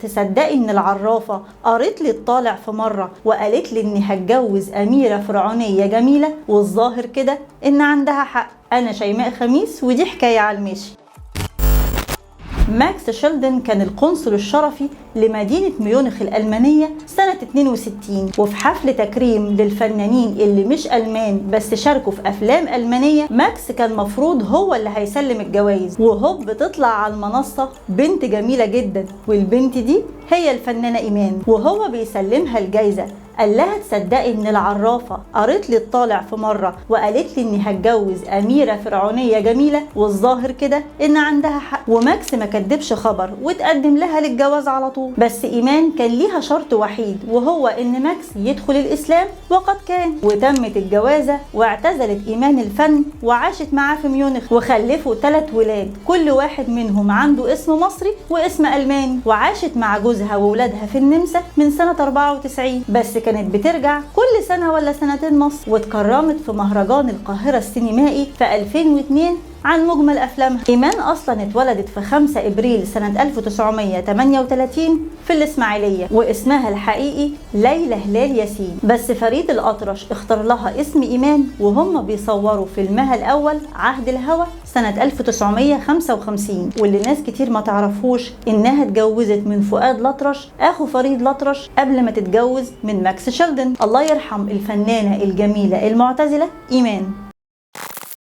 تصدقي ان العرافة قريت لي الطالع في مرة وقالت لي اني هتجوز اميرة فرعونية جميلة، والظاهر كده ان عندها حق. انا شيماء خميس ودي حكاية على المشي. ماكس شيلدن كان القنصل الشرفي لمدينة ميونخ الألمانية سنة 62، وفي حفل تكريم للفنانين اللي مش ألمان بس شاركوا في أفلام ألمانية، ماكس كان مفروض هو اللي هيسلم الجوائز، وهوب بتطلع على المنصة بنت جميلة جدا، والبنت دي هي الفنانة إيمان، وهو بيسلمها الجايزة قال لها تصدقي ان العرافة قريت لي الطالع في مرة وقالت لي اني هتجوز اميرة فرعونية جميلة، والظاهر كده ان عندها حق. وماكس ما كدبش خبر وتقدم لها للجواز على طول، بس ايمان كان ليها شرط وحيد، وهو ان ماكس يدخل الاسلام، وقد كان، وتمت الجوازة واعتزلت ايمان الفن وعاشت معاه في ميونخ، وخلفوا 3 ولاد كل واحد منهم عنده اسم مصري واسم الماني، وعاشت مع جوزها وولادها في النمسا من سنة 94، بس كانت بترجع كل سنة ولا سنتين مصر، واتكرمت في مهرجان القاهرة السينمائي في 2002 عن مجمل أفلامها. إيمان أصلا اتولدت في 5 إبريل سنة 1938 في الإسماعيلية، واسمها الحقيقي ليلى هلال ياسين، بس فريد الأطرش اختار لها اسم إيمان وهم بيصوروا فيلمها الأول عهد الهوى سنة 1955، واللي ناس كتير ما تعرفوش إنها اتجوزت من فؤاد الأطرش أخو فريد الأطرش قبل ما تتجوز من ماكس شيلدن. الله يرحم الفنانة الجميلة المعتزلة إيمان.